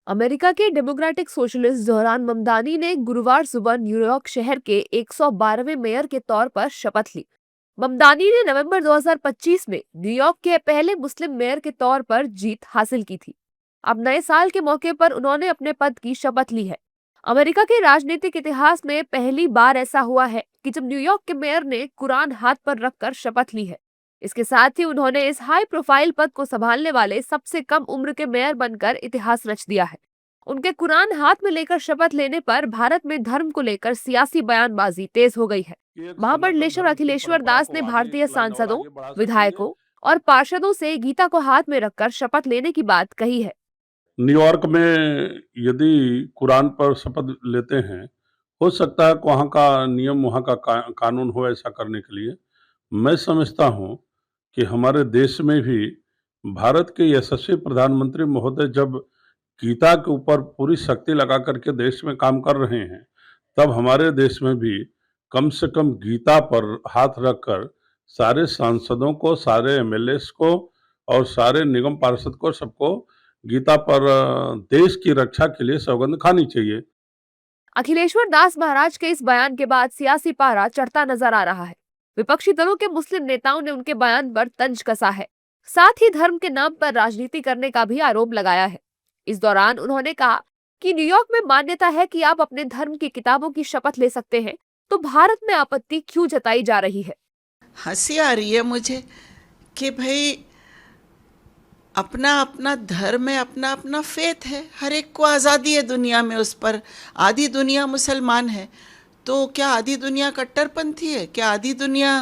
America के democratic socialist Zohran Mamdani ने गुरुवार सुबह न्यूयॉर्क शहर के 112वें मेयर के तौर पर शपथ ली। ममदानी ने नवंबर 2025 में न्यूयॉर्क के पहले मुस्लिम मेयर के तौर पर जीत हासिल की थी। अब नए साल के मौके पर उन्होंने अपने पद की शपथ ली है। अमेरिका के राजनीतिक इतिहास में पहली बार ऐसा हुआ है कि जब न्यूयॉर्क के मेयर ने कुरान हाथ पर रखकर शपथ ली है। इसके साथ ही उन्होंने इस हाई प्रोफाइल पद को संभालने वाले सबसे कम उम्र के मेयर बनकर इतिहास रच दिया है। उनके कुरान हाथ में लेकर शपथ लेने पर भारत में धर्म को लेकर सियासी बयानबाजी तेज हो गई है। कि एक सनातन महामंडलेश्वर धर्म की अखिलेश्वर परंपरा दास को ने आगे भारतीय चलाएं और सांसदों, आगे बढ़ा सकती है। विधायकों और पार्षदों से गीता को हाथ में रखकर शपथ लेने की बात कही है। न्यूयॉर्क में यदि कुरान पर शपथ लेते हैं, हो सकता है कि वहाँ का नियम, वहाँ का कानून हो ऐसा करने के लिए। मैं समझता हूँ कि हमारे देश में भी भारत के यशस्वी प्रधानमंत्री महोदय जब गीता के ऊपर पूरी शक्ति लगा कर के देश में काम कर रहे हैं, तब हमारे देश में भी कम से कम गीता पर हाथ रखकर सारे सांसदों को, सारे एमएलएस को और सारे निगम पार्षद को, सबको गीता पर देश की रक्षा के लिए सौगंध खानी चाहिए। अखिलेश्वर दास महाराज के इस बयान के बाद सियासी पारा चढ़ता नजर आ रहा है। विपक्षी दलों के मुस्लिम नेताओं ने उनके बयान पर तंज कसा है। साथ ही धर्म के नाम पर राजनीति करने का भी आरोप लगाया है। इस दौरान उन्होंने कहा कि न्यूयॉर्क में मान्यता है कि आप अपने धर्म की किताबों की शपथ ले सकते हैं, तो भारत में आपत्ति क्यों जताई जा रही है। हंसी आ रही है मुझे कि भाई अपना अपना धर्म है, अपना अपना फेथ है, हर एक को आज़ादी है दुनिया में। उस पर आधी दुनिया मुसलमान है, तो क्या आधी दुनिया कट्टरपंथी है? क्या आधी दुनिया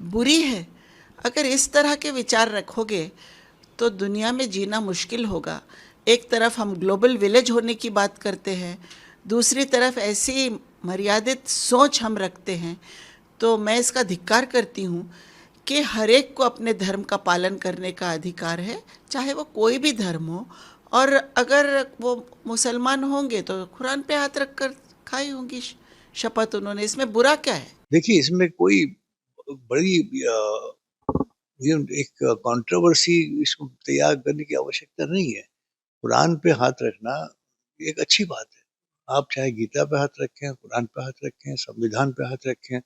बुरी है? अगर इस तरह के विचार रखोगे तो दुनिया में जीना मुश्किल होगा। एक तरफ हम ग्लोबल विलेज होने की बात करते हैं, दूसरी तरफ ऐसी मर्यादित सोच हम रखते हैं। तो मैं इसका धिक्कार करती हूँ कि हर एक को अपने धर्म का पालन करने का अधिकार है, चाहे वो कोई भी धर्म हो। और अगर वो मुसलमान होंगे तो कुरान पे हाथ रख कर खाई होंगी शपथ उन्होंने, इसमें बुरा क्या है? देखिए, इसमें कोई बड़ी ये एक कंट्रोवर्सी इसको तैयार करने की आवश्यकता नहीं है। कुरान पे हाथ रखना एक अच्छी बात है। आप चाहे गीता पे हाथ रखें, कुरान पे हाथ रखें, संविधान पे हाथ रखें,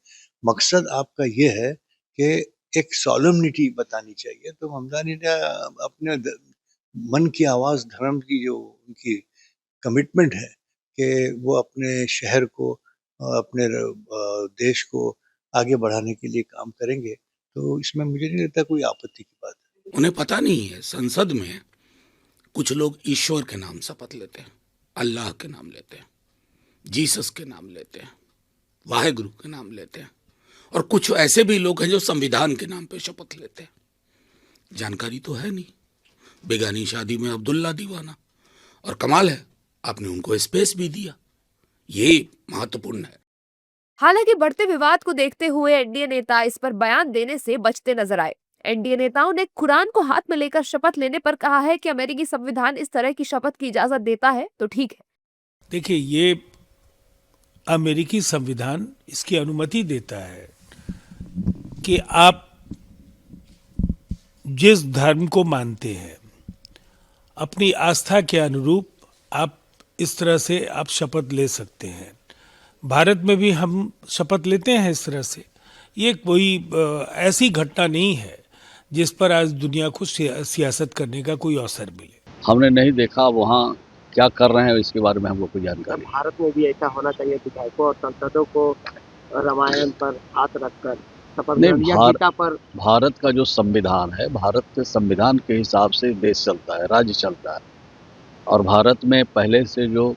मकसद आपका ये है कि एक सॉलेमनिटी बतानी चाहिए। तो हमदानी ने अपने मन की आवाज़, धर्म की जो उनकी कमिटमेंट है कि वो अपने शहर को, अपने देश को आगे बढ़ाने के लिए काम करेंगे, तो इसमें मुझे नहीं लगता कोई आपत्ति की बात है। उन्हें पता नहीं है संसद में कुछ लोग ईश्वर के नाम शपथ लेते हैं, अल्लाह के नाम लेते हैं, जीसस के नाम लेते हैं, वाहेगुरु के नाम लेते हैं, और कुछ ऐसे भी लोग हैं जो संविधान के नाम पे शपथ लेते हैं। जानकारी तो है नहीं, बेगानी शादी में अब्दुल्ला दीवाना। और कमाल है, आपने उनको स्पेस भी दिया, ये महत्वपूर्ण है। हालांकि बढ़ते विवाद को देखते हुए एनडीए नेता इस पर बयान देने से बचते नजर आए। एनडीए नेताओं ने कुरान को हाथ में लेकर शपथ लेने पर कहा है कि अमेरिकी संविधान इस तरह की शपथ की इजाजत देता है तो ठीक है। देखिए, ये अमेरिकी संविधान इसकी अनुमति देता है कि आप जिस धर्म को मानते हैं, अपनी आस्था के अनुरूप आप इस तरह से आप शपथ ले सकते हैं। भारत में भी हम शपथ लेते हैं इस तरह से। ये कोई ऐसी घटना नहीं है जिस पर आज दुनिया को सियासत करने का कोई अवसर मिले। हमने नहीं देखा वहाँ क्या कर रहे हैं, इसके बारे में हम लोग को जानकारी। भारत में भी ऐसा होना चाहिए, विधायकों और सांसदों को रामायण पर हाथ रखकर शपथ नहीं, गीता पर। भारत का जो संविधान है, भारत के संविधान के हिसाब से देश चलता है, राज्य चलता है, और भारत में पहले से जो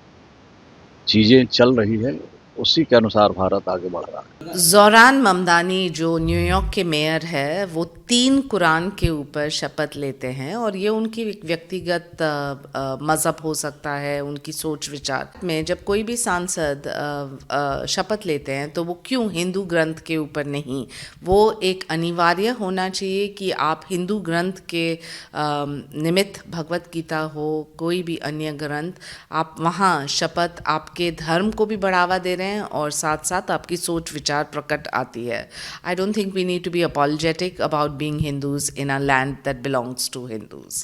चीज़ें चल रही है उसी के अनुसार भारत आगे बढ़ रहा है। जोहरान ममदानी जो न्यूयॉर्क के मेयर है, वो 3 कुरान के ऊपर शपथ लेते हैं, और ये उनकी व्यक्तिगत मज़हब हो सकता है, उनकी सोच विचार में। जब कोई भी सांसद शपथ लेते हैं तो वो क्यों हिंदू ग्रंथ के ऊपर नहीं, वो एक अनिवार्य होना चाहिए कि आप हिंदू ग्रंथ के निमित्त, भगवत गीता हो, कोई भी अन्य ग्रंथ, आप वहाँ शपथ आपके धर्म को भी बढ़ावा दे रहे हैं और साथ साथ आपकी सोच विचार प्रकट आती है। I don't think we need to be apologetic about being Hindus in a land that belongs to Hindus.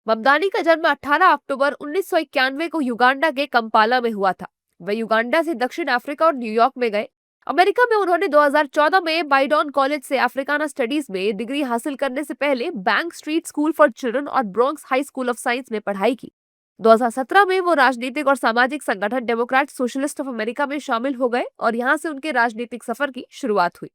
Mamdani का जन्म 18 अक्टूबर 1991 को युगांडा के कंपाला में हुआ था। वे युगांडा से दक्षिण अफ्रीका और न्यूयॉर्क में गए। अमेरिका में उन्होंने 2014 में बाइडॉन कॉलेज से अफ्रीकाना स्टडीज में डिग्री हासिल करने से पहले Bank Street School for Children और Bronx High School of Science में पढ़ाई की। 2017 में वो राजनीतिक और सामाजिक संगठन डेमोक्रेट सोशलिस्ट ऑफ अमेरिका में शामिल हो गए और यहाँ से उनके राजनीतिक सफर की शुरुआत हुई।